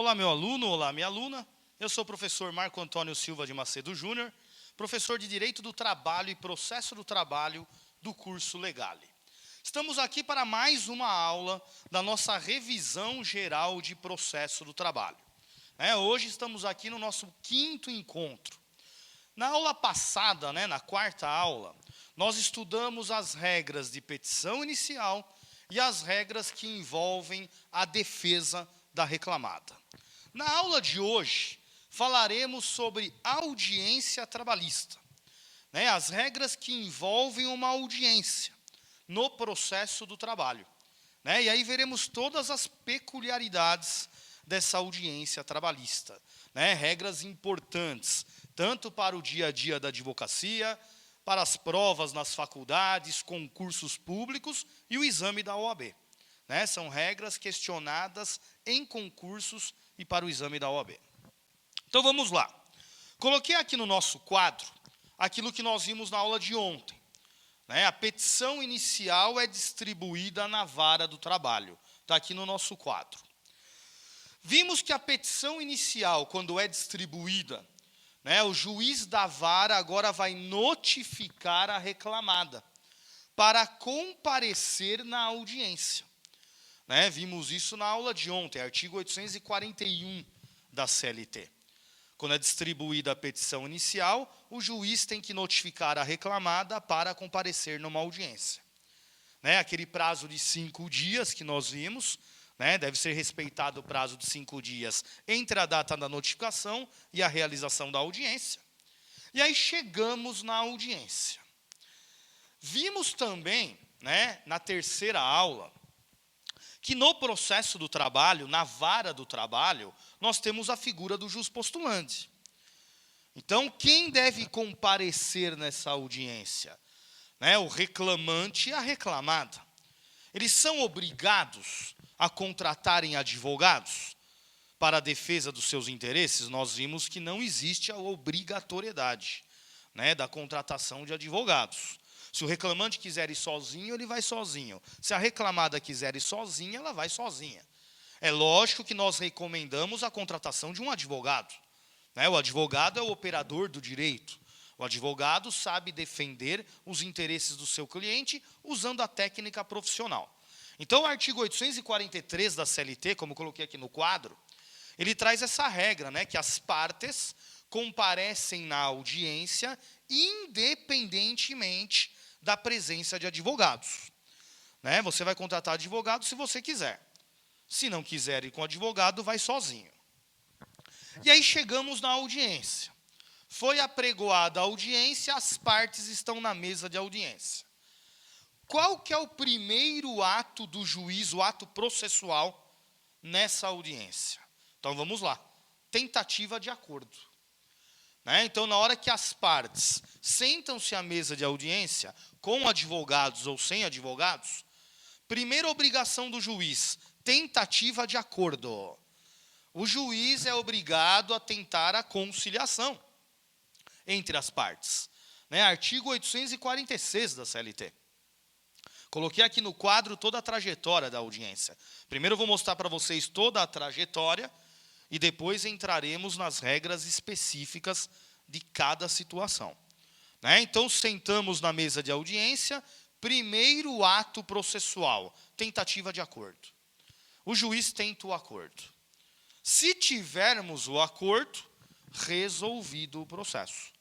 Olá, meu aluno, olá, minha aluna. Eu sou o professor Marco Antônio Silva de Macedo Júnior, professor de Direito do Trabalho e Processo do Trabalho do curso Legale. Estamos aqui para mais uma aula da nossa revisão geral de processo do trabalho. Hoje estamos aqui no nosso 5º encontro. Na aula passada, na 4ª aula, nós estudamos as regras de petição inicial e as regras que envolvem a defesa da reclamada. Na aula de hoje, falaremos sobre audiência trabalhista, as regras que envolvem uma audiência no processo do trabalho. E aí veremos todas as peculiaridades dessa audiência trabalhista, regras importantes, tanto para o dia a dia da advocacia, para as provas nas faculdades, concursos públicos e o exame da OAB. São regras questionadas em concursos e para o exame da OAB. Então vamos lá. Coloquei aqui no nosso quadro aquilo que nós vimos na aula de ontem. A petição inicial é distribuída na vara do trabalho. Está aqui no nosso quadro. Vimos que a petição inicial, quando é distribuída, o juiz da vara agora vai notificar a reclamada para comparecer na audiência. Vimos isso na aula de ontem, artigo 841 da CLT. Quando é distribuída a petição inicial, o juiz tem que notificar a reclamada para comparecer numa audiência. Aquele prazo de 5 dias que nós vimos, deve ser respeitado o prazo de 5 dias entre a data da notificação e a realização da audiência. E aí chegamos na audiência. Vimos também, na 3ª aula, que no processo do trabalho, na vara do trabalho, nós temos a figura do juspostulante. Então, quem deve comparecer nessa audiência? O reclamante e a reclamada. Eles são obrigados a contratarem advogados para a defesa dos seus interesses? Nós vimos que não existe a obrigatoriedade, da contratação de advogados. Se o reclamante quiser ir sozinho, ele vai sozinho. Se a reclamada quiser ir sozinha, ela vai sozinha. É lógico que nós recomendamos a contratação de um advogado. O advogado é o operador do direito. O advogado sabe defender os interesses do seu cliente usando a técnica profissional. Então, o artigo 843 da CLT, como coloquei aqui no quadro, ele traz essa regra, que as partes comparecem na audiência independentemente da presença de advogados. Você vai contratar advogado se você quiser. Se não quiser ir com advogado, vai sozinho. E aí chegamos na audiência. Foi apregoada a audiência, as partes estão na mesa de audiência. Qual que é o primeiro ato do juiz, o ato processual, nessa audiência? Então, vamos lá. Tentativa de acordo. Então, na hora que as partes sentam-se à mesa de audiência, com advogados ou sem advogados, primeira obrigação do juiz, tentativa de acordo. O juiz é obrigado a tentar a conciliação entre as partes. Artigo 846 da CLT. Coloquei aqui no quadro toda a trajetória da audiência. Primeiro eu vou mostrar para vocês toda a trajetória e depois entraremos nas regras específicas de cada situação. Então, sentamos na mesa de audiência, primeiro ato processual, tentativa de acordo. O juiz tenta o acordo. Se tivermos o acordo, resolvido o processo.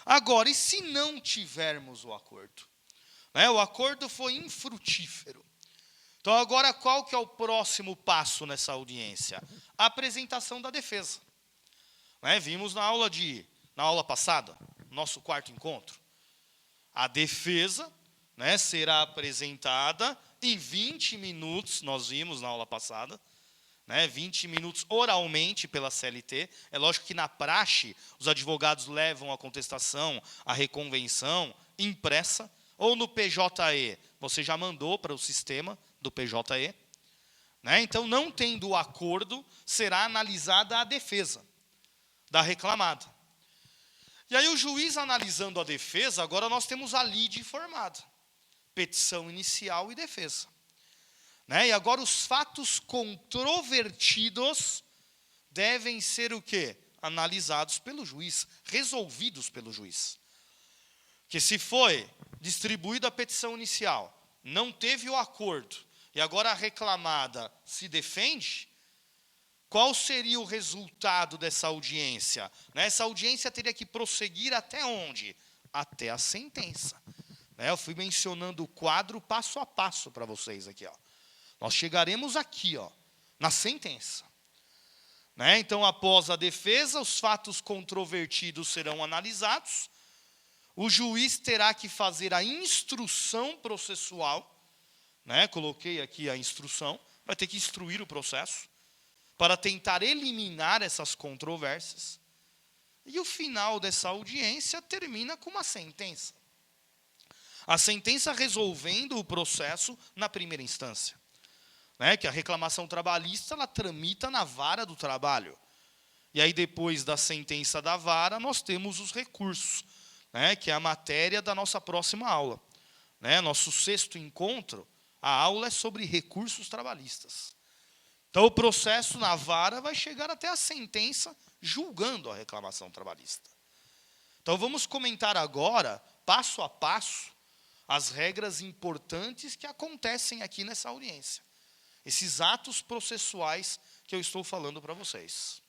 Agora, e se não tivermos o acordo? O acordo foi infrutífero. Então, agora, qual que é o próximo passo nessa audiência? A apresentação da defesa. Vimos na aula passada, nosso 4º encontro. A defesa será apresentada em 20 minutos, nós vimos na aula passada, 20 minutos oralmente pela CLT. É lógico que na praxe, os advogados levam a contestação, a reconvenção impressa, ou no PJE, você já mandou para o sistema do PJE. Então, não tendo o acordo, será analisada a defesa da reclamada. E aí, o juiz analisando a defesa, agora nós temos a lide formada. Petição inicial e defesa. E agora os fatos controvertidos devem ser o quê? Analisados pelo juiz, resolvidos pelo juiz. Que se foi distribuída a petição inicial, não teve o acordo, e agora a reclamada se defende, qual seria o resultado dessa audiência? Essa audiência teria que prosseguir até onde? Até a sentença. Eu fui mencionando o quadro passo a passo para vocês aqui. Nós chegaremos aqui, na sentença. Então, após a defesa, os fatos controvertidos serão analisados. O juiz terá que fazer a instrução processual. Coloquei aqui a instrução. Vai ter que instruir o processo para tentar eliminar essas controvérsias. E o final dessa audiência termina com uma sentença. A sentença resolvendo o processo na primeira instância. Que a reclamação trabalhista ela tramita na vara do trabalho. E aí, depois da sentença da vara, nós temos os recursos, que é a matéria da nossa próxima aula. Nosso 6º encontro, a aula é sobre recursos trabalhistas. Então, o processo na vara vai chegar até a sentença julgando a reclamação trabalhista. Então, vamos comentar agora, passo a passo, as regras importantes que acontecem aqui nessa audiência. Esses atos processuais que eu estou falando para vocês.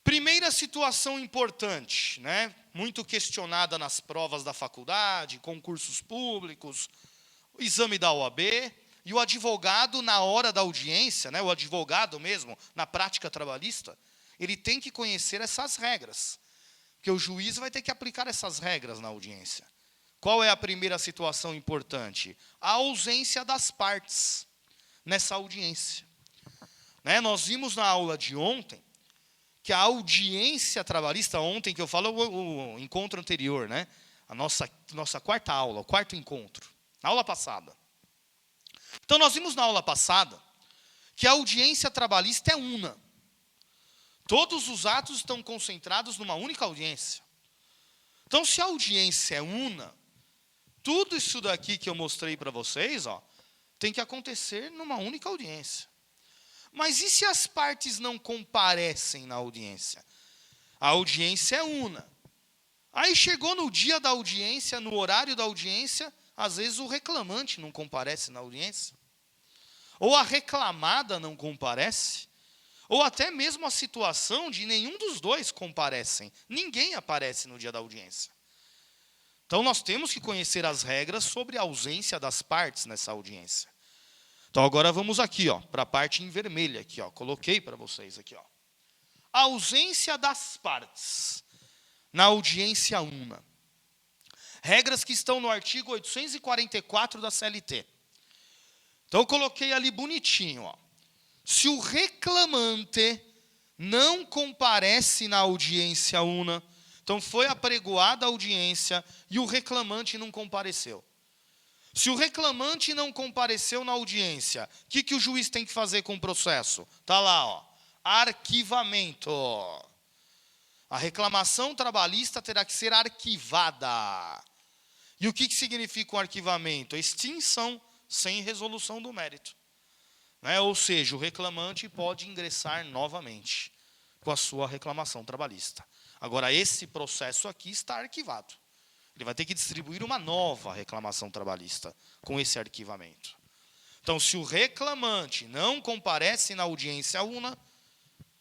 Primeira situação importante, muito questionada nas provas da faculdade, concursos públicos, o exame da OAB, e o advogado, na hora da audiência, o advogado mesmo, na prática trabalhista, ele tem que conhecer essas regras, porque o juiz vai ter que aplicar essas regras na audiência. Qual é a primeira situação importante? A ausência das partes nessa audiência. Nós vimos na aula de ontem que a audiência trabalhista, ontem que eu falo o encontro anterior, a nossa 4ª aula, o 4º encontro, na aula passada. Então, nós vimos na aula passada que a audiência trabalhista é una. Todos os atos estão concentrados numa única audiência. Então, se a audiência é una, tudo isso daqui que eu mostrei para vocês, tem que acontecer numa única audiência. Mas e se as partes não comparecem na audiência? A audiência é una. Aí chegou no dia da audiência, no horário da audiência, às vezes o reclamante não comparece na audiência. Ou a reclamada não comparece. Ou até mesmo a situação de nenhum dos dois comparecem. Ninguém aparece no dia da audiência. Então, nós temos que conhecer as regras sobre a ausência das partes nessa audiência. Então, agora vamos aqui, para a parte em vermelho, aqui, coloquei para vocês aqui, A ausência das partes na audiência una. Regras que estão no artigo 844 da CLT. Então, eu coloquei ali bonitinho, Se o reclamante não comparece na audiência una, então foi apregoada a audiência e o reclamante não compareceu. Se o reclamante não compareceu na audiência, o que o juiz tem que fazer com o processo? Está lá, arquivamento. A reclamação trabalhista terá que ser arquivada. E o que significa um arquivamento? Extinção sem resolução do mérito. Ou seja, o reclamante pode ingressar novamente com a sua reclamação trabalhista. Agora, esse processo aqui está arquivado. Ele vai ter que distribuir uma nova reclamação trabalhista com esse arquivamento. Então, se o reclamante não comparece na audiência una,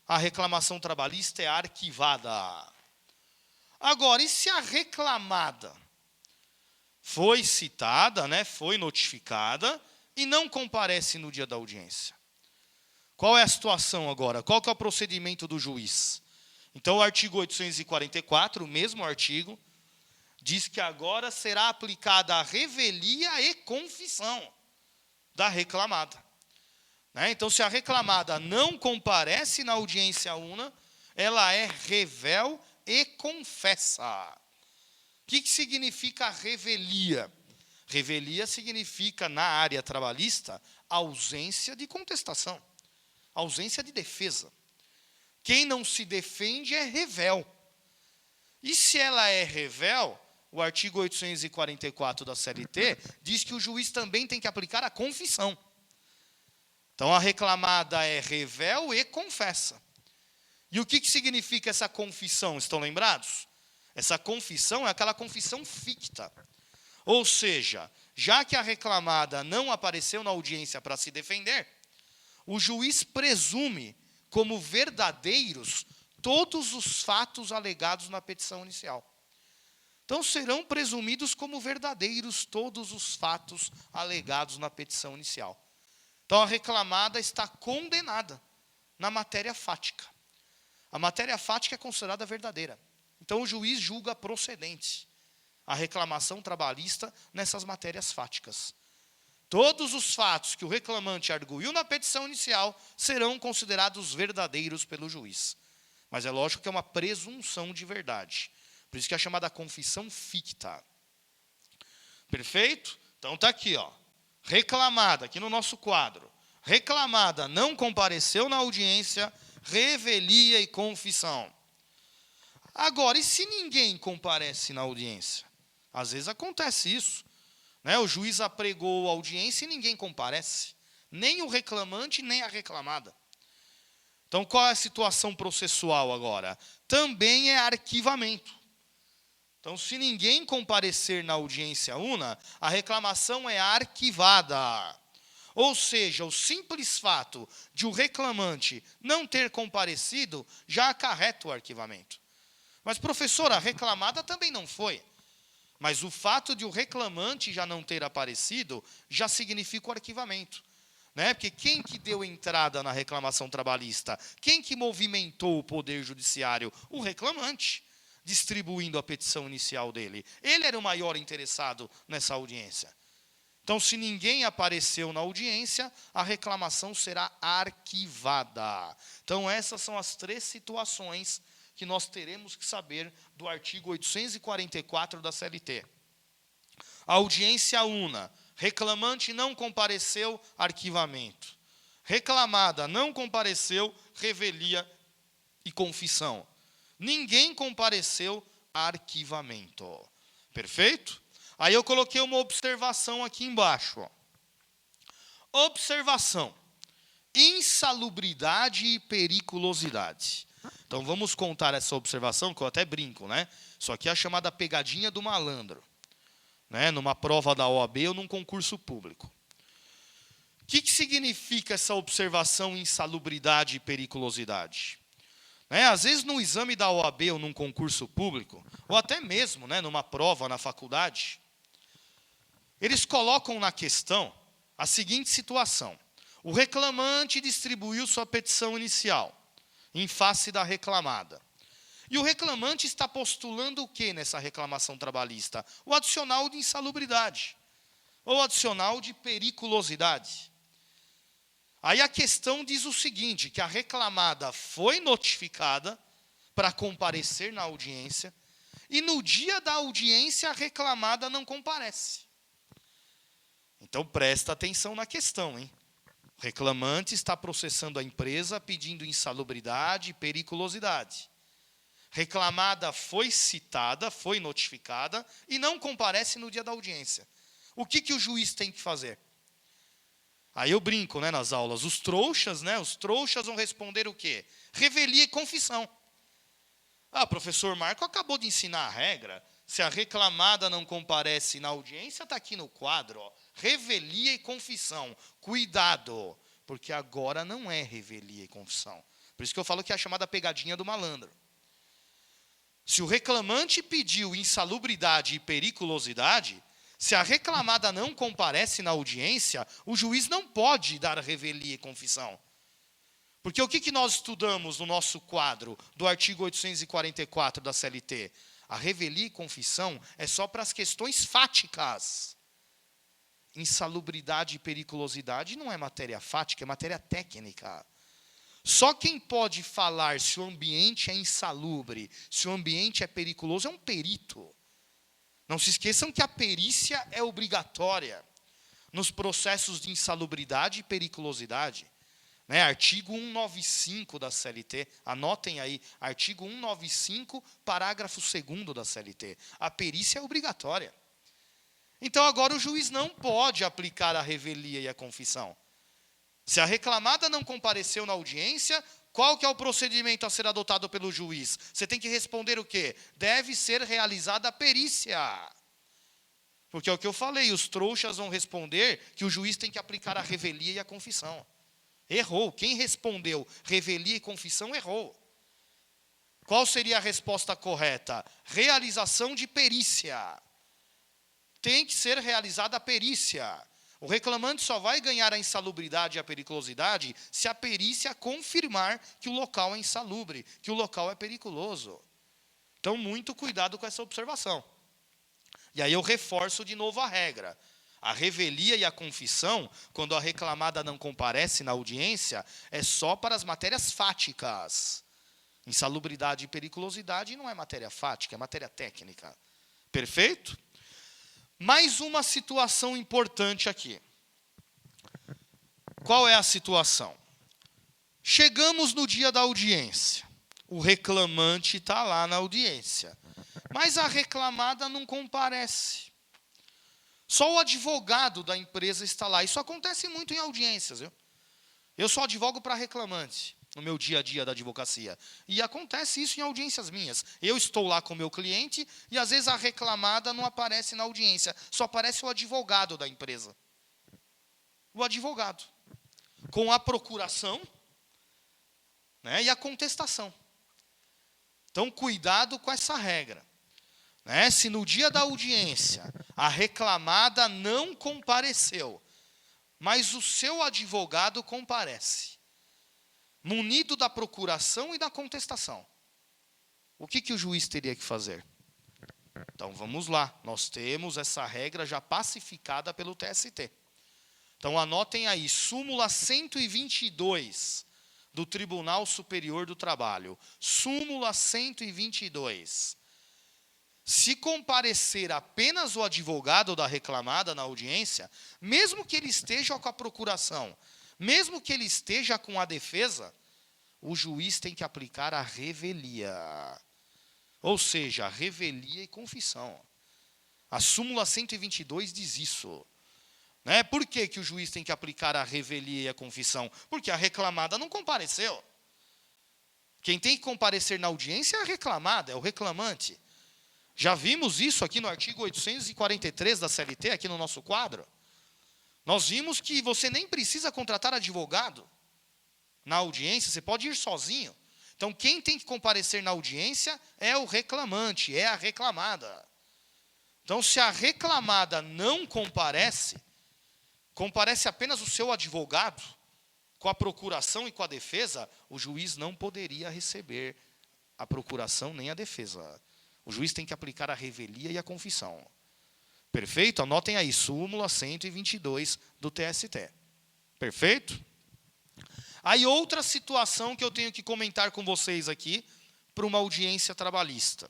a reclamação trabalhista é arquivada. Agora, e se a reclamada foi citada, foi notificada e não comparece no dia da audiência? Qual é a situação agora? Qual que é o procedimento do juiz? Então, o artigo 844, o mesmo artigo, diz que agora será aplicada a revelia e confissão da reclamada. Então, se a reclamada não comparece na audiência una, ela é revel e confessa. O que significa revelia? Revelia significa, na área trabalhista, ausência de contestação, ausência de defesa. Quem não se defende é revel. E se ela é revel, o artigo 844 da CLT diz que o juiz também tem que aplicar a confissão. Então, a reclamada é revel e confessa. E o que significa essa confissão? Estão lembrados? Essa confissão é aquela confissão ficta. Ou seja, já que a reclamada não apareceu na audiência para se defender, o juiz presume como verdadeiros todos os fatos alegados na petição inicial. Então, serão presumidos como verdadeiros todos os fatos alegados na petição inicial. Então, a reclamada está condenada na matéria fática. A matéria fática é considerada verdadeira. Então, o juiz julga procedente a reclamação trabalhista nessas matérias fáticas. Todos os fatos que o reclamante arguiu na petição inicial serão considerados verdadeiros pelo juiz. Mas é lógico que é uma presunção de verdade. Por isso que é chamada confissão ficta. Perfeito? Então está aqui, ó. Reclamada, aqui no nosso quadro. Reclamada não compareceu na audiência, revelia e confissão. Agora, e se ninguém comparece na audiência? Às vezes acontece isso. Né? O juiz apregou a audiência e ninguém comparece. Nem o reclamante, nem a reclamada. Então, qual é a situação processual agora? Também é arquivamento. Então, se ninguém comparecer na audiência una, a reclamação é arquivada. Ou seja, o simples fato de o reclamante não ter comparecido já acarreta o arquivamento. Mas, professor, a reclamada também não foi. Mas o fato de o reclamante já não ter aparecido já significa o arquivamento. Né? Porque quem que deu entrada na reclamação trabalhista? Quem que movimentou o Poder Judiciário? O reclamante, distribuindo a petição inicial dele. Ele era o maior interessado nessa audiência. Então, se ninguém apareceu na audiência, a reclamação será arquivada. Então, essas são as 3 situações que nós teremos que saber do artigo 844 da CLT. Audiência una. Reclamante não compareceu, arquivamento. Reclamada não compareceu, revelia e confissão. Ninguém compareceu, arquivamento. Perfeito? Aí eu coloquei uma observação aqui embaixo. Ó. Observação. Insalubridade e periculosidade. Então vamos contar essa observação, que eu até brinco, né? Isso aqui é a chamada pegadinha do malandro. Né? Numa prova da OAB ou num concurso público. O que significa essa observação insalubridade e periculosidade? Né? Às vezes no exame da OAB ou num concurso público, ou até mesmo numa prova na faculdade, eles colocam na questão a seguinte situação. O reclamante distribuiu sua petição inicial em face da reclamada. E o reclamante está postulando o que nessa reclamação trabalhista? O adicional de insalubridade, ou adicional de periculosidade. Aí a questão diz o seguinte, que a reclamada foi notificada para comparecer na audiência, e no dia da audiência a reclamada não comparece. Então presta atenção na questão, hein? O reclamante está processando a empresa pedindo insalubridade e periculosidade. Reclamada foi citada, foi notificada e não comparece no dia da audiência. O que o juiz tem que fazer? Aí eu brinco, nas aulas. Os trouxas vão responder o quê? Revelia e confissão. Professor Marco acabou de ensinar a regra. Se a reclamada não comparece na audiência, está aqui no quadro. Ó, revelia e confissão. Cuidado, porque agora não é revelia e confissão. Por isso que eu falo que é a chamada pegadinha do malandro. Se o reclamante pediu insalubridade e periculosidade, se a reclamada não comparece na audiência, o juiz não pode dar revelia e confissão. Porque o que nós estudamos no nosso quadro do artigo 844 da CLT? A revelia e confissão é só para as questões fáticas. Insalubridade e periculosidade não é matéria fática, é matéria técnica. Só quem pode falar se o ambiente é insalubre, se o ambiente é periculoso, é um perito. Não se esqueçam que a perícia é obrigatória nos processos de insalubridade e periculosidade. Artigo 195 da CLT, anotem aí, artigo 195, parágrafo 2º da CLT. A perícia é obrigatória. Então agora o juiz não pode aplicar a revelia e a confissão. Se a reclamada não compareceu na audiência, qual que é o procedimento a ser adotado pelo juiz? Você tem que responder o quê? Deve ser realizada a perícia. Porque é o que eu falei, os trouxas vão responder que o juiz tem que aplicar a revelia e a confissão. Errou. Quem respondeu revelia e confissão errou. Qual seria a resposta correta? Realização de perícia. Tem que ser realizada a perícia. O reclamante só vai ganhar a insalubridade e a periculosidade se a perícia confirmar que o local é insalubre, que o local é periculoso. Então, muito cuidado com essa observação. E aí eu reforço de novo a regra. A revelia e a confissão, quando a reclamada não comparece na audiência, é só para as matérias fáticas. Insalubridade e periculosidade não é matéria fática, é matéria técnica. Perfeito? Mais uma situação importante aqui. Qual é a situação? Chegamos no dia da audiência. O reclamante está lá na audiência. Mas a reclamada não comparece. Só o advogado da empresa está lá. Isso acontece muito em audiências, viu? Eu só advogo para reclamante no meu dia a dia da advocacia. E acontece isso em audiências minhas. Eu estou lá com o meu cliente e às vezes a reclamada não aparece na audiência. Só aparece o advogado da empresa. O advogado. Com a procuração, né, e a contestação. Então, cuidado com essa regra. Né? Se no dia da audiência a reclamada não compareceu, mas o seu advogado comparece, munido da procuração e da contestação, o que o juiz teria que fazer? Então, vamos lá. Nós temos essa regra já pacificada pelo TST. Então, anotem aí, súmula 122 do Tribunal Superior do Trabalho. Súmula 122. Se comparecer apenas o advogado da reclamada na audiência, mesmo que ele esteja com a procuração, mesmo que ele esteja com a defesa, o juiz tem que aplicar a revelia. Ou seja, revelia e confissão. A súmula 122 diz isso. Né? Por que o juiz tem que aplicar a revelia e a confissão? Porque a reclamada não compareceu. Quem tem que comparecer na audiência é a reclamada, é o reclamante. Já vimos isso aqui no artigo 843 da CLT, aqui no nosso quadro. Nós vimos que você nem precisa contratar advogado na audiência, você pode ir sozinho. Então, quem tem que comparecer na audiência é o reclamante, é a reclamada. Então, se a reclamada não comparece, comparece apenas o seu advogado, com a procuração e com a defesa, o juiz não poderia receber a procuração nem a defesa. O juiz tem que aplicar a revelia e a confissão. Perfeito? Anotem aí, súmula 122 do TST. Perfeito? Aí outra situação que eu tenho que comentar com vocês aqui, para uma audiência trabalhista.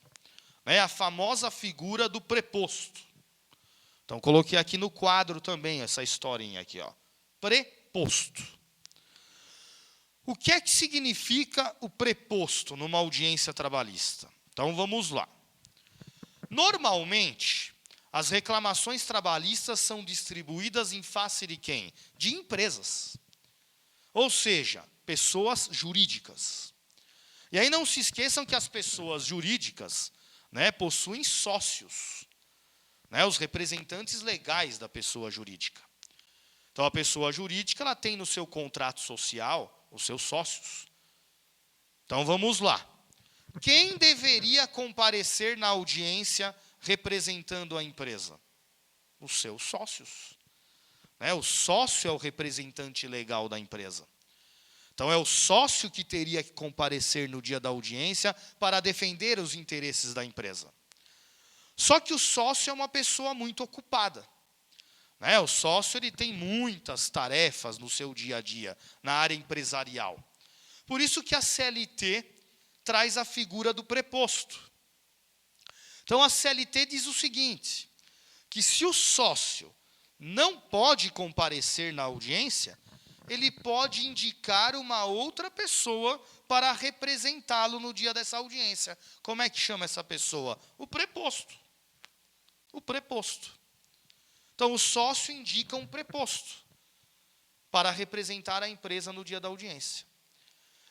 É a famosa figura do preposto. Então, coloquei aqui no quadro também essa historinha aqui, ó. Preposto. O que é que significa o preposto numa audiência trabalhista? Então, vamos lá. Normalmente, as reclamações trabalhistas são distribuídas em face de quem? De empresas. Ou seja, pessoas jurídicas. E aí não se esqueçam que as pessoas jurídicas, né, possuem sócios, né, os representantes legais da pessoa jurídica. Então, a pessoa jurídica ela tem no seu contrato social os seus sócios. Então, vamos lá. Quem deveria comparecer na audiência representando a empresa? Os seus sócios. Né? O sócio é o representante legal da empresa. Então, é o sócio que teria que comparecer no dia da audiência para defender os interesses da empresa. Só que o sócio é uma pessoa muito ocupada. Né? O sócio ele tem muitas tarefas no seu dia a dia, na área empresarial. Por isso que a CLT traz a figura do preposto. Então, a CLT diz o seguinte, que se o sócio não pode comparecer na audiência, ele pode indicar uma outra pessoa para representá-lo no dia dessa audiência. Como é que chama essa pessoa? O preposto. O preposto. Então, o sócio indica um preposto. para representar a empresa no dia da audiência.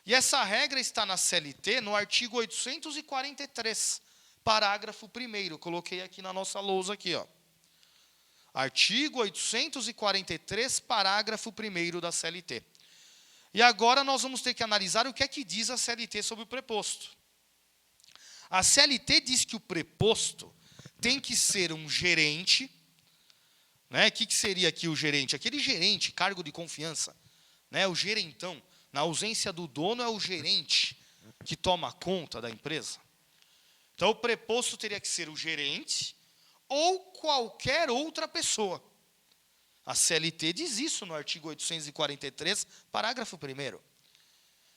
E essa regra está na CLT, no artigo 843, parágrafo 1º. Coloquei aqui na nossa lousa aqui, ó. Artigo 843, parágrafo 1º da CLT. E agora nós vamos ter que analisar o que é que diz a CLT sobre o preposto. A CLT diz que o preposto tem que ser um gerente, né? O que seria aqui o gerente? Aquele gerente, cargo de confiança, né? O gerentão. Na ausência do dono, é o gerente que toma conta da empresa. Então, o preposto teria que ser o gerente ou qualquer outra pessoa. A CLT diz isso no artigo 843, parágrafo 1º.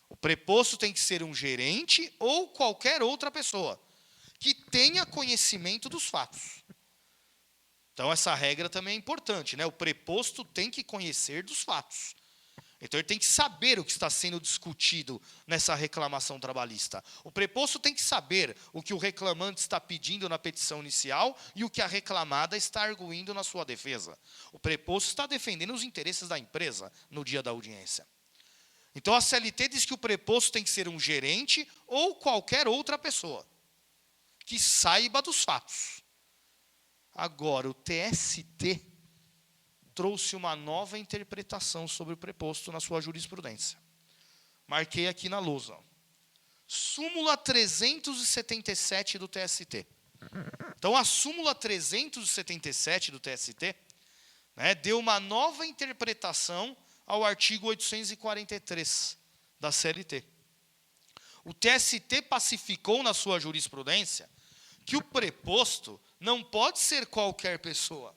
O preposto tem que ser um gerente ou qualquer outra pessoa que tenha conhecimento dos fatos. Então, essa regra também é importante, né? O preposto tem que conhecer dos fatos. Então, ele tem que saber o que está sendo discutido nessa reclamação trabalhista. O preposto tem que saber o que o reclamante está pedindo na petição inicial e o que a reclamada está arguindo na sua defesa. O preposto está defendendo os interesses da empresa no dia da audiência. Então, a CLT diz que o preposto tem que ser um gerente ou qualquer outra pessoa que saiba dos fatos. Agora, o TST trouxe uma nova interpretação sobre o preposto na sua jurisprudência. Marquei aqui na lousa. Súmula 377 do TST. Então, a súmula 377 do TST, né, deu uma nova interpretação ao artigo 843 da CLT. O TST pacificou na sua jurisprudência que o preposto não pode ser qualquer pessoa.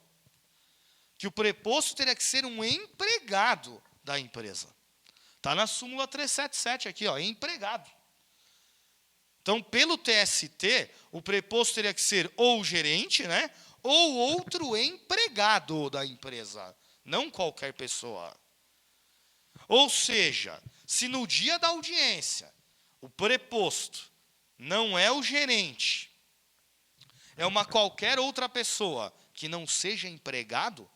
Que o preposto teria que ser um empregado da empresa. Está na súmula 377 aqui, ó, empregado. Então, pelo TST, o preposto teria que ser ou o gerente, né, ou outro empregado da empresa, não qualquer pessoa. Ou seja, se no dia da audiência o preposto não é o gerente, é uma qualquer outra pessoa que não seja empregado,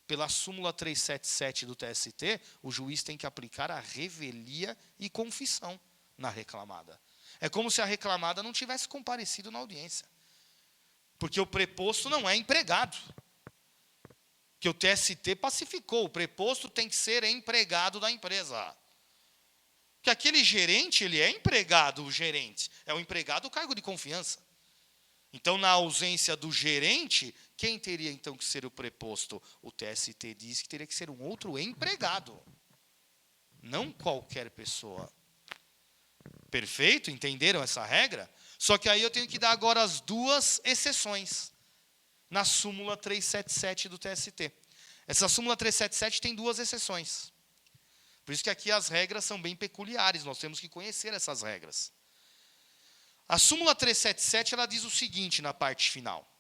pela súmula 377 do TST, o juiz tem que aplicar a revelia e confissão na reclamada. É como se a reclamada não tivesse comparecido na audiência. Porque o preposto não é empregado. Que o TST pacificou, o preposto tem que ser empregado da empresa. Que aquele gerente, ele é empregado, o gerente. É o empregado, o cargo de confiança. Então, na ausência do gerente, quem teria então que ser o preposto? O TST diz que teria que ser um outro empregado, não qualquer pessoa. Perfeito? Entenderam essa regra? Só que aí eu tenho que dar agora as duas exceções na súmula 377 do TST. Essa súmula 377 tem duas exceções. Por isso que aqui as regras são bem peculiares, nós temos que conhecer essas regras. A súmula 377, ela diz o seguinte na parte final.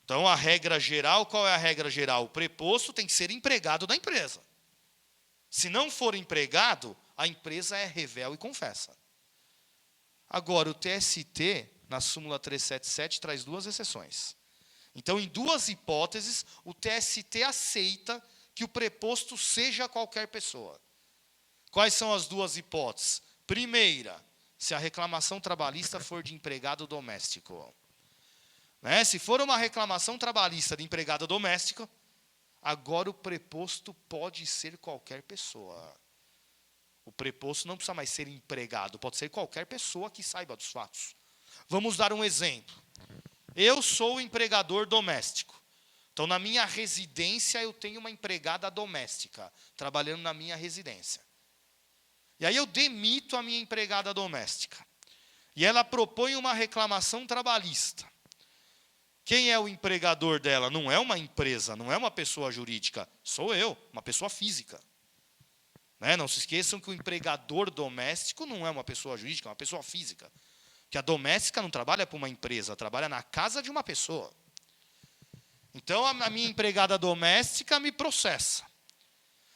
Então, a regra geral, qual é a regra geral? O preposto tem que ser empregado da empresa. Se não for empregado, a empresa é revel e confessa. Agora, o TST, na súmula 377, traz duas exceções. Então, em duas hipóteses, o TST aceita que o preposto seja qualquer pessoa. Quais são as duas hipóteses? Primeira, se a reclamação trabalhista for de empregado doméstico. Né? Se for uma reclamação trabalhista de empregado doméstico, agora o preposto pode ser qualquer pessoa. O preposto não precisa mais ser empregado, pode ser qualquer pessoa que saiba dos fatos. Vamos dar um exemplo. Eu sou empregador doméstico. Então, na minha residência, eu tenho uma empregada doméstica, trabalhando na minha residência. E aí eu demito a minha empregada doméstica. E ela propõe uma reclamação trabalhista. Quem é o empregador dela? Não é uma empresa, não é uma pessoa jurídica. Sou eu, uma pessoa física. Né? Não se esqueçam que o empregador doméstico não é uma pessoa jurídica, é uma pessoa física. Que a doméstica não trabalha para uma empresa, trabalha na casa de uma pessoa. Então, a minha empregada doméstica me processa.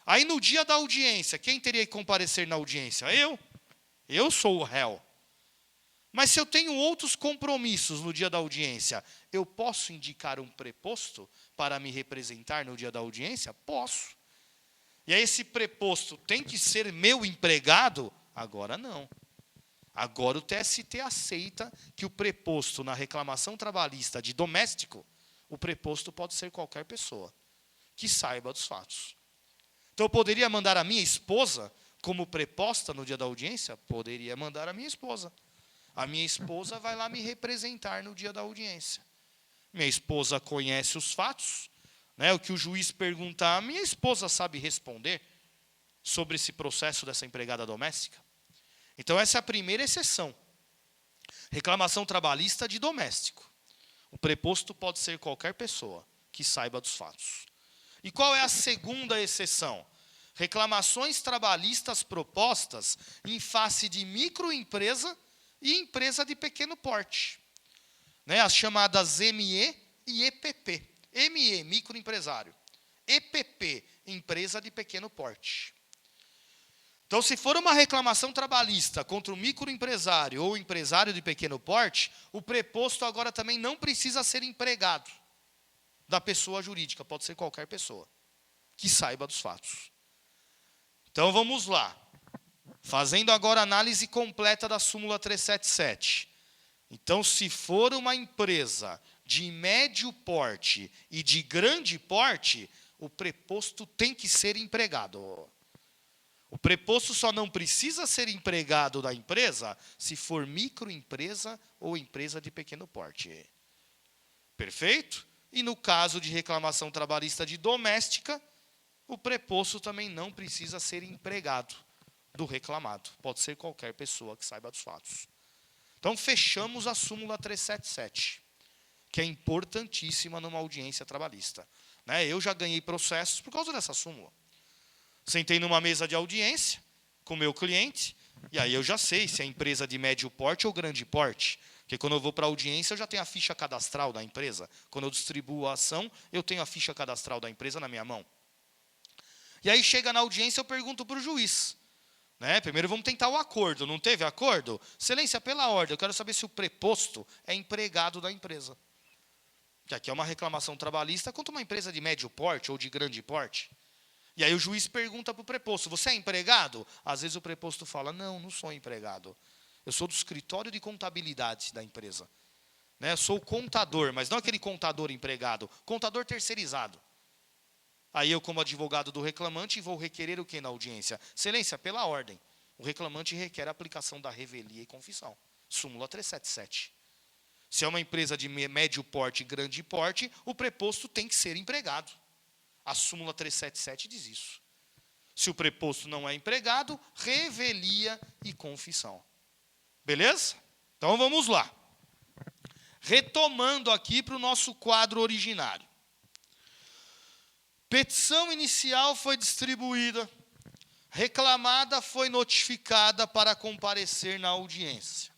Aí, no dia da audiência, quem teria que comparecer na audiência? Eu. Eu sou o réu. Mas se eu tenho outros compromissos no dia da audiência, eu posso indicar um preposto para me representar no dia da audiência? Posso. E aí esse preposto tem que ser meu empregado? Agora não. Agora o TST aceita que o preposto na reclamação trabalhista de doméstico, o preposto pode ser qualquer pessoa que saiba dos fatos. Então eu poderia mandar a minha esposa como preposta no dia da audiência? Poderia mandar a minha esposa. A minha esposa vai lá me representar no dia da audiência. Minha esposa conhece os fatos, né? O que o juiz perguntar, a minha esposa sabe responder sobre esse processo dessa empregada doméstica. Então essa é a primeira exceção. Reclamação trabalhista de doméstico. O preposto pode ser qualquer pessoa que saiba dos fatos. E qual é a segunda exceção? Reclamações trabalhistas propostas em face de microempresa e empresa de pequeno porte. Né? As chamadas ME e EPP. ME, microempresário. EPP, empresa de pequeno porte. Então, se for uma reclamação trabalhista contra o microempresário ou empresário de pequeno porte, o preposto agora também não precisa ser empregado da pessoa jurídica, pode ser qualquer pessoa que saiba dos fatos. Então, vamos lá. Fazendo agora a análise completa da súmula 377. Então, se for uma empresa de médio porte e de grande porte, o preposto tem que ser empregado. O preposto só não precisa ser empregado da empresa se for microempresa ou empresa de pequeno porte. Perfeito? E no caso de reclamação trabalhista de doméstica, o preposto também não precisa ser empregado do reclamado. Pode ser qualquer pessoa que saiba dos fatos. Então, fechamos a súmula 377, que é importantíssima numa audiência trabalhista. Né? Eu já ganhei processos por causa dessa súmula. Sentei numa mesa de audiência com o meu cliente, e aí eu já sei se é empresa de médio porte ou grande porte. Porque quando eu vou para a audiência, eu já tenho a ficha cadastral da empresa. Quando eu distribuo a ação, eu tenho a ficha cadastral da empresa na minha mão. E aí chega na audiência, eu pergunto para o juiz. Né? Primeiro vamos tentar o acordo. Não teve acordo? Excelência, pela ordem, eu quero saber se o preposto é empregado da empresa. Que aqui é uma reclamação trabalhista contra uma empresa de médio porte ou de grande porte. E aí o juiz pergunta para o preposto, você é empregado? Às vezes o preposto fala, não sou empregado. Eu sou do escritório de contabilidade da empresa. Né? Eu sou o contador, mas não aquele contador empregado, contador terceirizado. Aí eu, como advogado do reclamante, vou requerer o que na audiência? Excelência, pela ordem. O reclamante requer a aplicação da revelia e confissão. Súmula 377. Se é uma empresa de médio porte e grande porte, o preposto tem que ser empregado. A súmula 377 diz isso. Se o preposto não é empregado, revelia e confissão. Beleza? Então vamos lá. Retomando aqui para o nosso quadro originário. Petição inicial foi distribuída. Reclamada foi notificada para comparecer na audiência.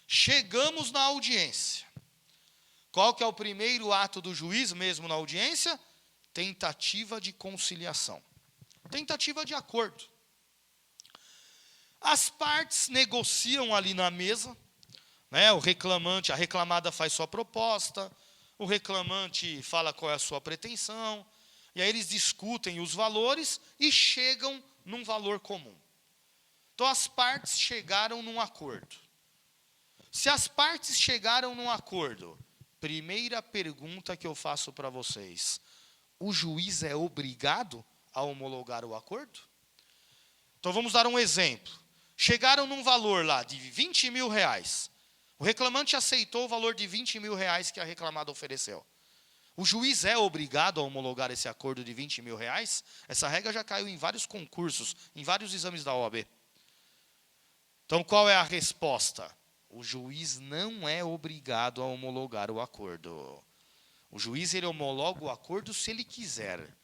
Chegamos na audiência. Qual que é o primeiro ato do juiz mesmo na audiência? Tentativa de conciliação. Tentativa de acordo. As partes negociam ali na mesa, né? O reclamante, a reclamada faz sua proposta, o reclamante fala qual é a sua pretensão, e aí eles discutem os valores e chegam num valor comum. Então as partes chegaram num acordo. Se as partes chegaram num acordo, primeira pergunta que eu faço para vocês: o juiz é obrigado a homologar o acordo? Então vamos dar um exemplo. Chegaram num valor lá de 20 mil reais. O reclamante aceitou o valor de 20 mil reais que a reclamada ofereceu. O juiz é obrigado a homologar esse acordo de 20 mil reais? Essa regra já caiu em vários concursos, em vários exames da OAB. Então qual é a resposta? O juiz não é obrigado a homologar o acordo. O juiz ele homologa o acordo se ele quiser.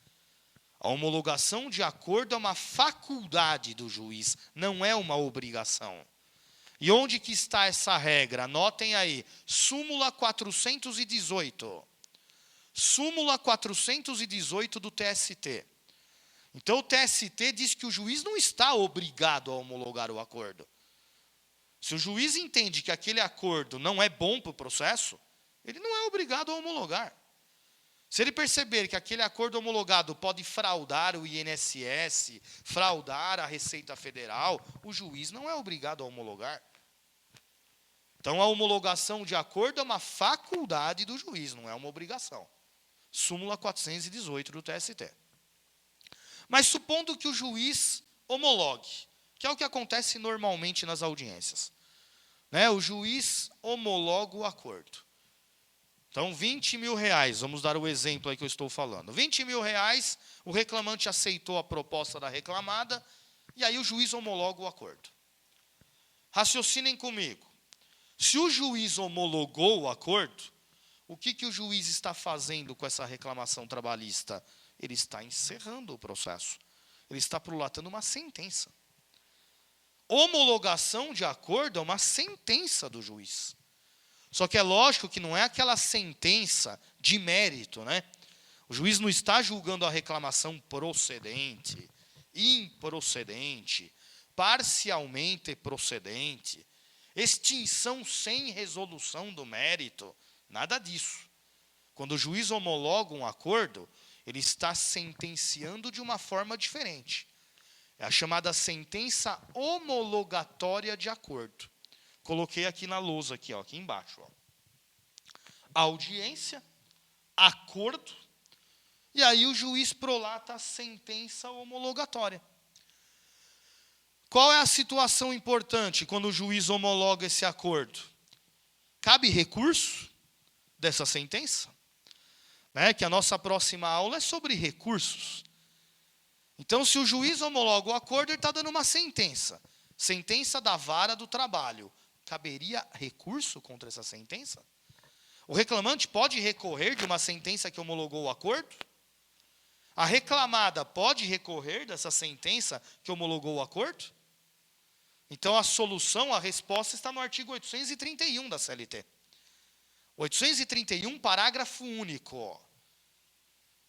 A homologação de acordo é uma faculdade do juiz, não é uma obrigação. E onde que está essa regra? Anotem aí, súmula 418. Súmula 418 do TST. Então o TST diz que o juiz não está obrigado a homologar o acordo. Se o juiz entende que aquele acordo não é bom para o processo, ele não é obrigado a homologar. Se ele perceber que aquele acordo homologado pode fraudar o INSS, fraudar a Receita Federal, o juiz não é obrigado a homologar. Então, a homologação de acordo é uma faculdade do juiz, não é uma obrigação. Súmula 418 do TST. Mas supondo que o juiz homologue, que é o que acontece normalmente nas audiências. Né? O juiz homologa o acordo. Então, 20 mil reais, vamos dar o exemplo aí que eu estou falando. 20 mil reais, o reclamante aceitou a proposta da reclamada, e aí o juiz homologa o acordo. Raciocinem comigo. Se o juiz homologou o acordo, o que o juiz está fazendo com essa reclamação trabalhista? Ele está encerrando o processo. Ele está prolatando uma sentença. Homologação de acordo é uma sentença do juiz. Só que é lógico que não é aquela sentença de mérito, né? O juiz não está julgando a reclamação procedente, improcedente, parcialmente procedente, extinção sem resolução do mérito, nada disso. Quando o juiz homologa um acordo, ele está sentenciando de uma forma diferente. É a chamada sentença homologatória de acordo. Coloquei aqui na lousa, aqui embaixo. Audiência, acordo, e aí o juiz prolata a sentença homologatória. Qual é a situação importante quando o juiz homologa esse acordo? Cabe recurso dessa sentença? Né? Que a nossa próxima aula é sobre recursos. Então, se o juiz homologa o acordo, ele está dando uma sentença. Sentença da vara do trabalho. Caberia recurso contra essa sentença? O reclamante pode recorrer de uma sentença que homologou o acordo? A reclamada pode recorrer dessa sentença que homologou o acordo? Então, a solução, a resposta está no artigo 831 da CLT. 831, parágrafo único.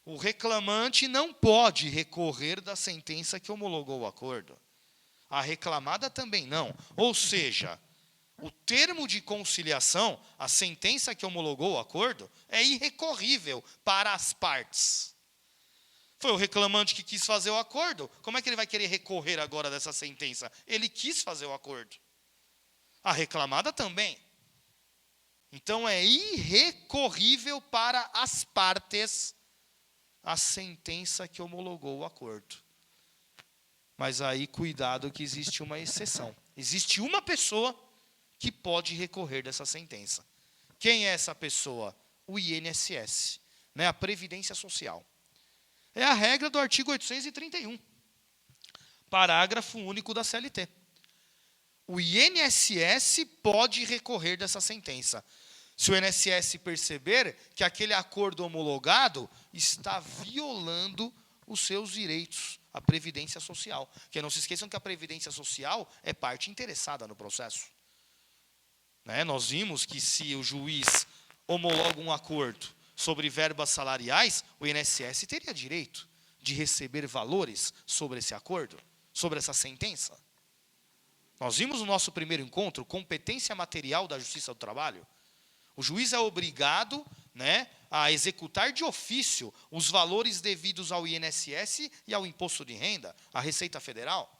O reclamante não pode recorrer da sentença que homologou o acordo. A reclamada também não. Ou seja, o termo de conciliação, a sentença que homologou o acordo, é irrecorrível para as partes. Foi o reclamante que quis fazer o acordo. Como é que ele vai querer recorrer agora dessa sentença? Ele quis fazer o acordo. A reclamada também. Então, é irrecorrível para as partes a sentença que homologou o acordo. Mas aí, cuidado que existe uma exceção. Existe uma pessoa que pode recorrer dessa sentença. Quem é essa pessoa? O INSS, né? A Previdência Social. É a regra do artigo 831, parágrafo único da CLT. O INSS pode recorrer dessa sentença. Se o INSS perceber que aquele acordo homologado está violando os seus direitos, a Previdência Social. Porque não se esqueçam que a Previdência Social é parte interessada no processo. Né? Nós vimos que se o juiz homologa um acordo sobre verbas salariais, o INSS teria direito de receber valores sobre esse acordo, sobre essa sentença. Nós vimos no nosso primeiro encontro, competência material da Justiça do Trabalho. O juiz é obrigado, né, a executar de ofício os valores devidos ao INSS e ao Imposto de Renda, à Receita Federal,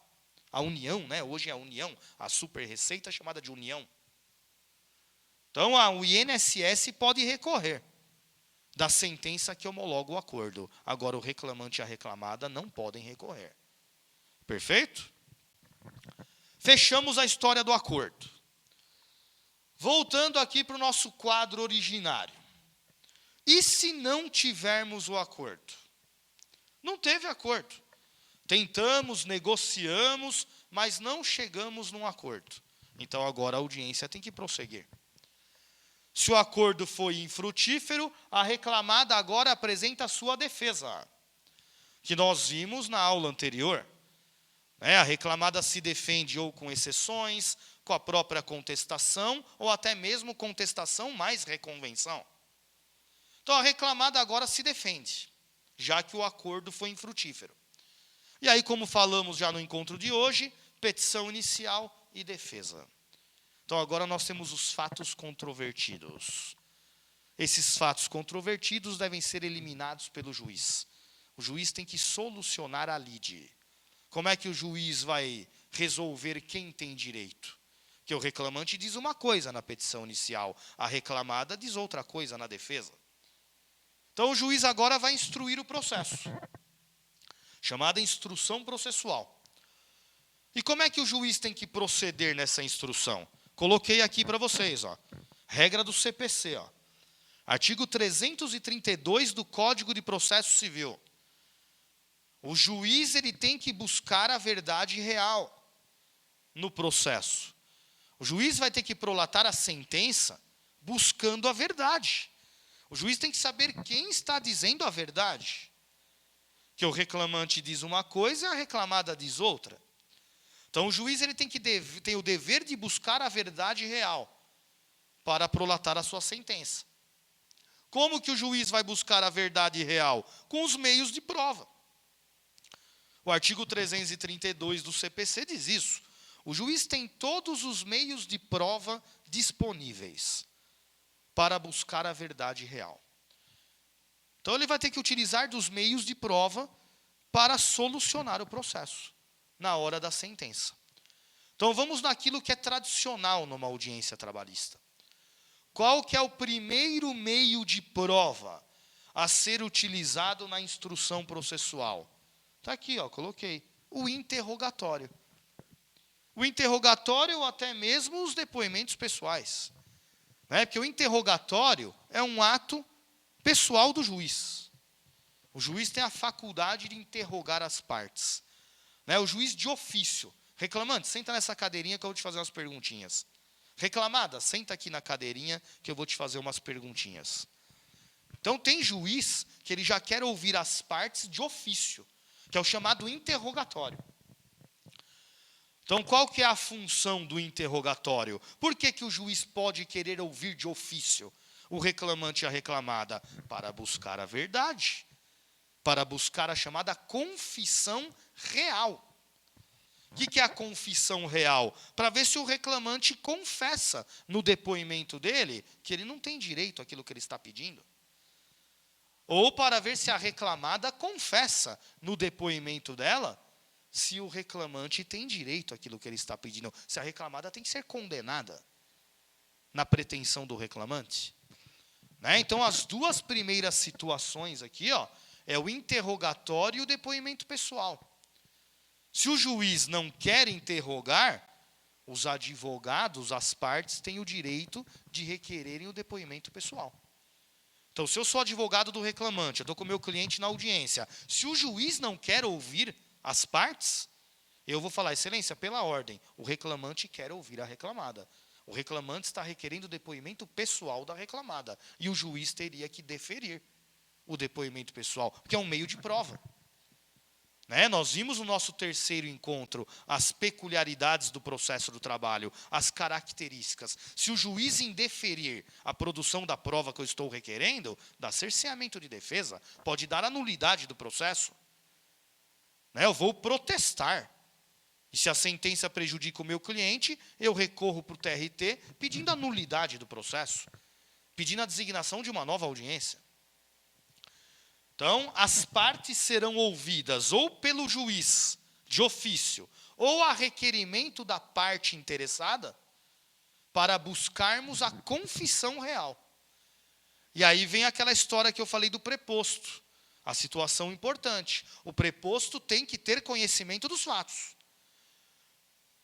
à União, né, hoje é a União, a super receita chamada de União. Então, o INSS pode recorrer da sentença que homologa o acordo. Agora, o reclamante e a reclamada não podem recorrer. Perfeito? Fechamos a história do acordo. Voltando aqui para o nosso quadro originário. E se não tivermos o acordo? Não teve acordo. Tentamos, negociamos, mas não chegamos num acordo. Então, agora a audiência tem que prosseguir. Se o acordo foi infrutífero, a reclamada agora apresenta a sua defesa, que nós vimos na aula anterior. A reclamada se defende ou com exceções, com a própria contestação, ou até mesmo contestação mais reconvenção. Então, a reclamada agora se defende, já que o acordo foi infrutífero. E aí, como falamos já no encontro de hoje, petição inicial e defesa. Então, agora nós temos os fatos controvertidos. Esses fatos controvertidos devem ser eliminados pelo juiz. O juiz tem que solucionar a lide. Como é que o juiz vai resolver quem tem direito? Que o reclamante diz uma coisa na petição inicial, a reclamada diz outra coisa na defesa. Então o juiz agora vai instruir o processo, chamada instrução processual. E como é que o juiz tem que proceder nessa instrução? Coloquei aqui para vocês, ó. Regra do CPC, ó. Artigo 332 do Código de Processo Civil. O juiz ele tem que buscar a verdade real no processo. O juiz vai ter que prolatar a sentença buscando a verdade. O juiz tem que saber quem está dizendo a verdade. Que o reclamante diz uma coisa e a reclamada diz outra. Então o juiz ele tem o dever de buscar a verdade real para prolatar a sua sentença. Como que o juiz vai buscar a verdade real? Com os meios de prova. O artigo 332 do CPC diz isso. O juiz tem todos os meios de prova disponíveis para buscar a verdade real. Então ele vai ter que utilizar dos meios de prova para solucionar o processo na hora da sentença. Então vamos naquilo que é tradicional numa audiência trabalhista. Qual que é o primeiro meio de prova a ser utilizado na instrução processual? Está aqui, ó, coloquei. O interrogatório. O interrogatório ou até mesmo os depoimentos pessoais. Né? Porque o interrogatório é um ato pessoal do juiz. O juiz tem a faculdade de interrogar as partes. Né? O juiz de ofício. Reclamante, senta nessa cadeirinha que eu vou te fazer umas perguntinhas. Reclamada, senta aqui na cadeirinha que eu vou te fazer umas perguntinhas. Então tem juiz que ele já quer ouvir as partes de ofício, que é o chamado interrogatório. Então qual que é a função do interrogatório? Por que o juiz pode querer ouvir de ofício o reclamante e a reclamada? Para buscar a verdade, para buscar a chamada confissão real. O que é a confissão real? Para ver se o reclamante confessa no depoimento dele que ele não tem direito àquilo que ele está pedindo. Ou para ver se a reclamada confessa no depoimento dela se o reclamante tem direito àquilo que ele está pedindo. Se a reclamada tem que ser condenada na pretensão do reclamante. Né? Então, as duas primeiras situações aqui, ó, é o interrogatório e o depoimento pessoal. Se o juiz não quer interrogar, os advogados, as partes, têm o direito de requererem o depoimento pessoal. Então, se eu sou advogado do reclamante, eu estou com o meu cliente na audiência, se o juiz não quer ouvir as partes, eu vou falar, excelência, pela ordem, o reclamante quer ouvir a reclamada. O reclamante está requerendo o depoimento pessoal da reclamada. E o juiz teria que deferir o depoimento pessoal, porque é um meio de prova. Né? Nós vimos no nosso terceiro encontro as peculiaridades do processo do trabalho, as características. Se o juiz indeferir a produção da prova que eu estou requerendo, dá cerceamento de defesa, pode dar a nulidade do processo. Né? Eu vou protestar. E se a sentença prejudica o meu cliente, eu recorro para o TRT pedindo a nulidade do processo, pedindo a designação de uma nova audiência. Então, as partes serão ouvidas ou pelo juiz de ofício, ou a requerimento da parte interessada, para buscarmos a confissão real. E aí vem aquela história que eu falei do preposto, a situação importante. O preposto tem que ter conhecimento dos fatos.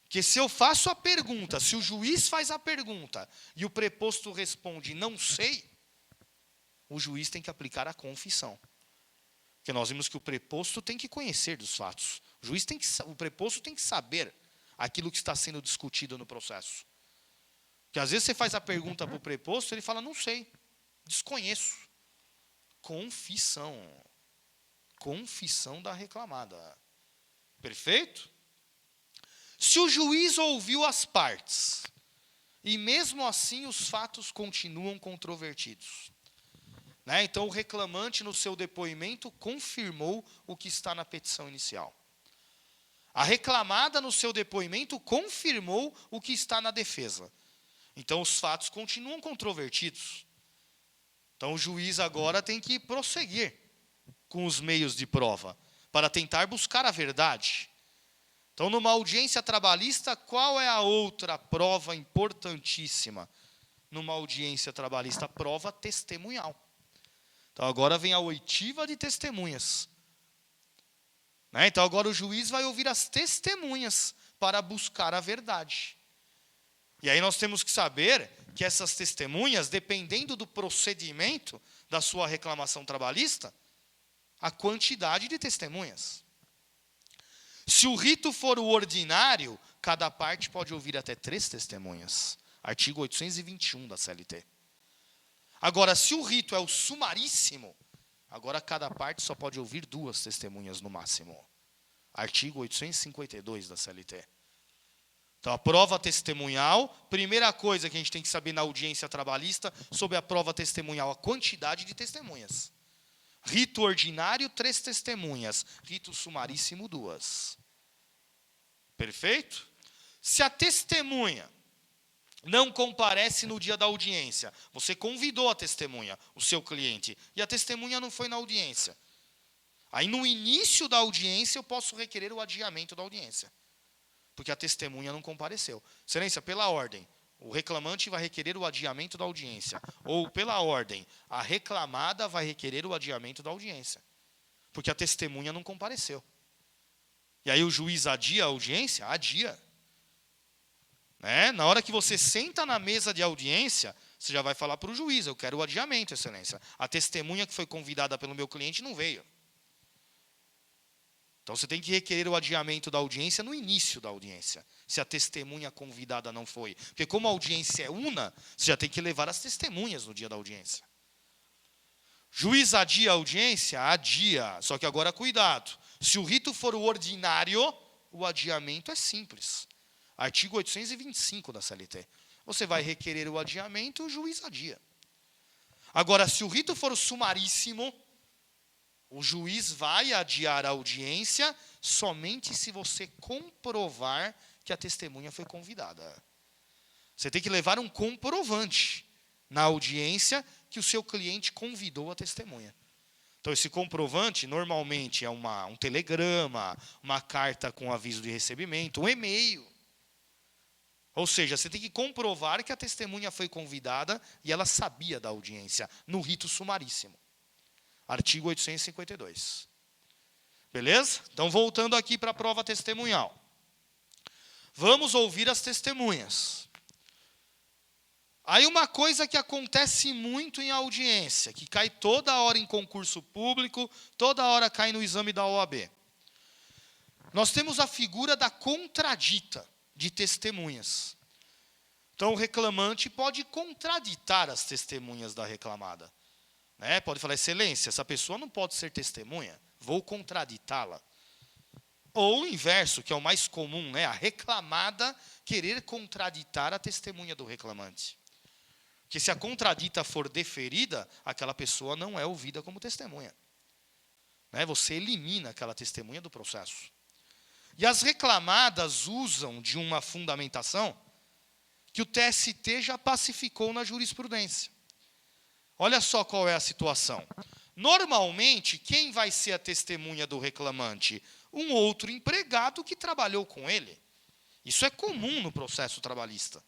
Porque se eu faço a pergunta, se o juiz faz a pergunta, e o preposto responde, não sei, o juiz tem que aplicar a confissão. Porque nós vimos que o preposto tem que conhecer dos fatos. O preposto tem que saber aquilo que está sendo discutido no processo. Porque às vezes você faz a pergunta para o preposto, ele fala, não sei, desconheço. Confissão. Confissão da reclamada. Perfeito? Se o juiz ouviu as partes, e mesmo assim os fatos continuam controvertidos, né? Então, o reclamante, no seu depoimento, confirmou o que está na petição inicial. A reclamada, no seu depoimento, confirmou o que está na defesa. Então, os fatos continuam controvertidos. Então, o juiz agora tem que prosseguir com os meios de prova para tentar buscar a verdade. Então, numa audiência trabalhista, qual é a outra prova importantíssima? Numa audiência trabalhista, a prova testemunhal. Então, agora vem a oitiva de testemunhas. Então, agora o juiz vai ouvir as testemunhas para buscar a verdade. E aí nós temos que saber que essas testemunhas, dependendo do procedimento da sua reclamação trabalhista, a quantidade de testemunhas. Se o rito for o ordinário, cada parte pode ouvir até 3 testemunhas. Artigo 821 da CLT. Agora, se o rito é o sumaríssimo, agora cada parte só pode ouvir 2 testemunhas no máximo. Artigo 852 da CLT. Então, a prova testemunhal, primeira coisa que a gente tem que saber na audiência trabalhista sobre a prova testemunhal, a quantidade de testemunhas. Rito ordinário, 3 testemunhas. Rito sumaríssimo, 2. Perfeito? Se a testemunha não comparece no dia da audiência, você convidou a testemunha, o seu cliente, e a testemunha não foi na audiência. Aí, no início da audiência, eu posso requerer o adiamento da audiência, porque a testemunha não compareceu. Excelência, pela ordem, o reclamante vai requerer o adiamento da audiência. Ou, pela ordem, a reclamada vai requerer o adiamento da audiência, porque a testemunha não compareceu. E aí o juiz adia a audiência? Adia. Na hora que você senta na mesa de audiência, você já vai falar para o juiz, eu quero o adiamento, excelência. A testemunha que foi convidada pelo meu cliente não veio. Então, você tem que requerer o adiamento da audiência no início da audiência, se a testemunha convidada não foi. Porque como a audiência é una, você já tem que levar as testemunhas no dia da audiência. Juiz adia a audiência? Adia. Só que agora, cuidado. Se o rito for o ordinário, o adiamento é simples. Artigo 825 da CLT. Você vai requerer o adiamento, o juiz adia. Agora, se o rito for o sumaríssimo, o juiz vai adiar a audiência somente se você comprovar que a testemunha foi convidada. Você tem que levar um comprovante na audiência que o seu cliente convidou a testemunha. Então, esse comprovante, normalmente, é um telegrama, uma carta com aviso de recebimento, um e-mail. Ou seja, você tem que comprovar que a testemunha foi convidada e ela sabia da audiência, no rito sumaríssimo. Artigo 852. Beleza? Então, voltando aqui para a prova testemunhal. Vamos ouvir as testemunhas. Aí uma coisa que acontece muito em audiência, que cai toda hora em concurso público, toda hora cai no exame da OAB. Nós temos a figura da contradita de testemunhas. Então, o reclamante pode contraditar as testemunhas da reclamada. Pode falar, excelência, essa pessoa não pode ser testemunha, vou contraditá-la. Ou o inverso, que é o mais comum, a reclamada querer contraditar a testemunha do reclamante. Porque se a contradita for deferida, aquela pessoa não é ouvida como testemunha. Você elimina aquela testemunha do processo. E as reclamadas usam de uma fundamentação que o TST já pacificou na jurisprudência. Olha só qual é a situação. Normalmente, quem vai ser a testemunha do reclamante? Um outro empregado que trabalhou com ele. Isso é comum no processo trabalhista.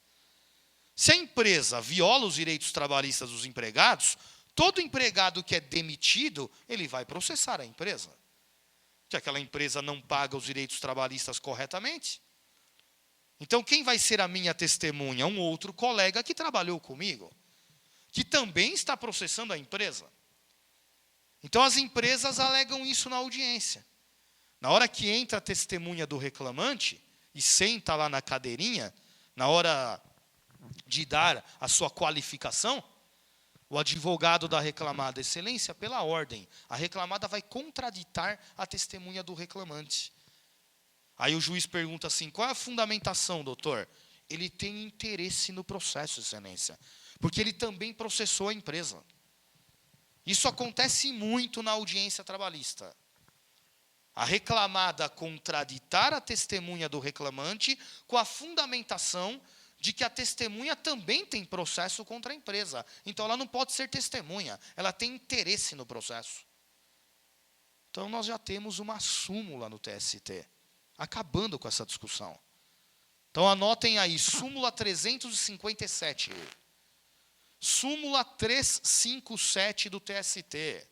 Se a empresa viola os direitos trabalhistas dos empregados, todo empregado que é demitido, ele vai processar a empresa. Que aquela empresa não paga os direitos trabalhistas corretamente. Então, quem vai ser a minha testemunha? Um outro colega que trabalhou comigo, que também está processando a empresa. Então, as empresas alegam isso na audiência. Na hora que entra a testemunha do reclamante e senta lá na cadeirinha, na hora de dar a sua qualificação, o advogado da reclamada, excelência, pela ordem, a reclamada vai contraditar a testemunha do reclamante. Aí o juiz pergunta assim, qual é a fundamentação, doutor? Ele tem interesse no processo, excelência, porque ele também processou a empresa. Isso acontece muito na audiência trabalhista. A reclamada contraditar a testemunha do reclamante com a fundamentação de que a testemunha também tem processo contra a empresa. Então, ela não pode ser testemunha, ela tem interesse no processo. Então, nós já temos uma súmula no TST, acabando com essa discussão. Então, anotem aí, súmula 357. Súmula 357 do TST.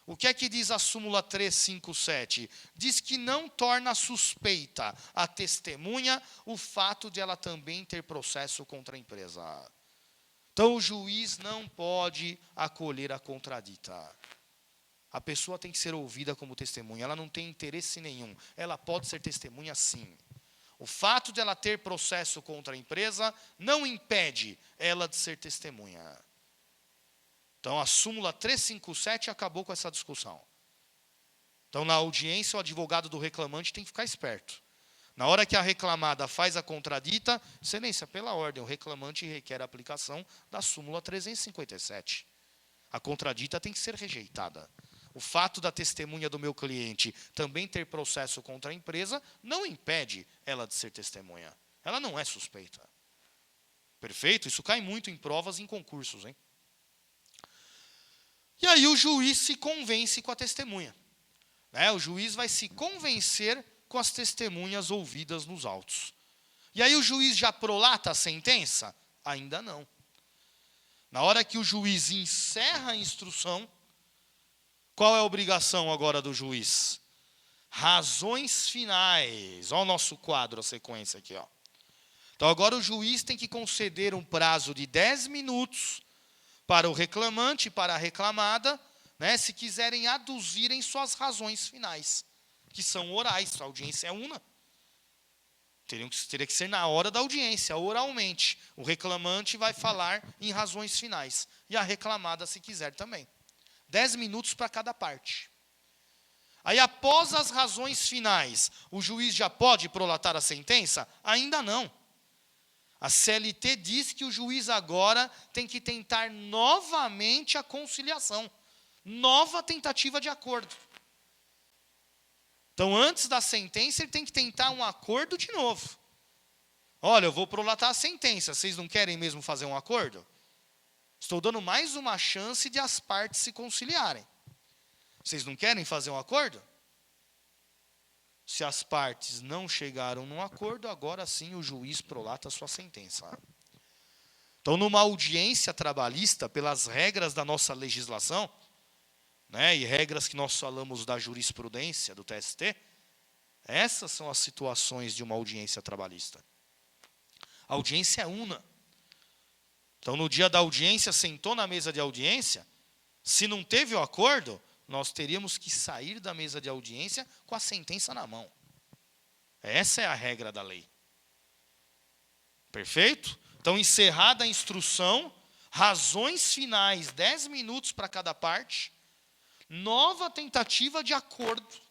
O que é que diz a súmula 357? Diz que não torna suspeita a testemunha o fato de ela também ter processo contra a empresa. Então, o juiz não pode acolher a contradita. A pessoa tem que ser ouvida como testemunha. Ela não tem interesse nenhum. Ela pode ser testemunha, sim. O fato de ela ter processo contra a empresa não impede ela de ser testemunha. Então, a súmula 357 acabou com essa discussão. Então, na audiência, o advogado do reclamante tem que ficar esperto. Na hora que a reclamada faz a contradita, excelência, pela ordem, o reclamante requer a aplicação da súmula 357. A contradita tem que ser rejeitada. O fato da testemunha do meu cliente também ter processo contra a empresa não impede ela de ser testemunha. Ela não é suspeita. Perfeito? Isso cai muito em provas e em concursos, hein? E aí o juiz se convence com a testemunha. O juiz vai se convencer com as testemunhas ouvidas nos autos. E aí o juiz já prolata a sentença? Ainda não. Na hora que o juiz encerra a instrução, qual é a obrigação agora do juiz? Razões finais. Olha o nosso quadro, a sequência aqui. Então agora o juiz tem que conceder um prazo de 10 minutos para o reclamante e para a reclamada, se quiserem aduzirem suas razões finais, que são orais, a audiência é una. Teria que ser na hora da audiência, oralmente. O reclamante vai falar em razões finais, e a reclamada, se quiser, também. 10 minutos para cada parte. Aí, após as razões finais, o juiz já pode prolatar a sentença? Ainda não. A CLT diz que o juiz agora tem que tentar novamente a conciliação. Nova tentativa de acordo. Então, antes da sentença, ele tem que tentar um acordo de novo. Olha, eu vou prolatar a sentença. Vocês não querem mesmo fazer um acordo? Estou dando mais uma chance de as partes se conciliarem. Vocês não querem fazer um acordo? Se as partes não chegaram num acordo, agora sim o juiz prolata a sua sentença. Então, numa audiência trabalhista, pelas regras da nossa legislação, e regras que nós falamos da jurisprudência do TST, essas são as situações de uma audiência trabalhista. A audiência é una. Então, no dia da audiência, sentou na mesa de audiência, se não teve o acordo, nós teríamos que sair da mesa de audiência com a sentença na mão. Essa é a regra da lei. Perfeito? Então, encerrada a instrução, razões finais, 10 minutos para cada parte, nova tentativa de acordo.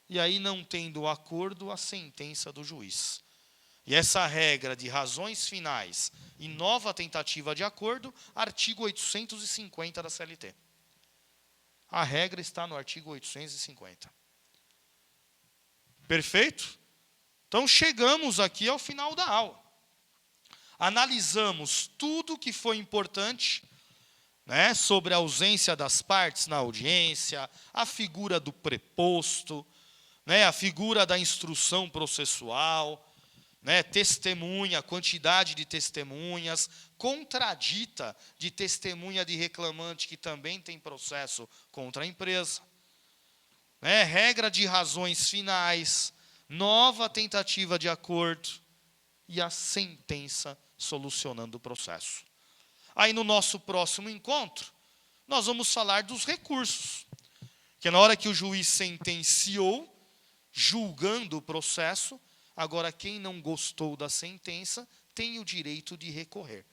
E aí, não tendo o acordo, a sentença do juiz. E essa regra de razões finais e nova tentativa de acordo, artigo 850 da CLT. A regra está no artigo 850. Perfeito? Então, chegamos aqui ao final da aula. Analisamos tudo que foi importante, sobre a ausência das partes na audiência, a figura do preposto, a figura da instrução processual, testemunha, quantidade de testemunhas, contradita de testemunha de reclamante que também tem processo contra a empresa, regra de razões finais, nova tentativa de acordo e a sentença solucionando o processo. Aí no nosso próximo encontro, nós vamos falar dos recursos, que na hora que o juiz sentenciou, julgando o processo, agora, quem não gostou da sentença tem o direito de recorrer.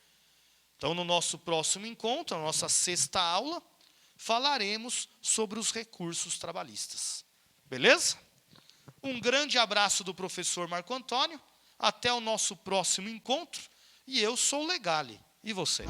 Então, no nosso próximo encontro, na nossa 6ª aula, falaremos sobre os recursos trabalhistas. Beleza? Um grande abraço do professor Marco Antônio. Até o nosso próximo encontro. E eu sou o Legale. E você?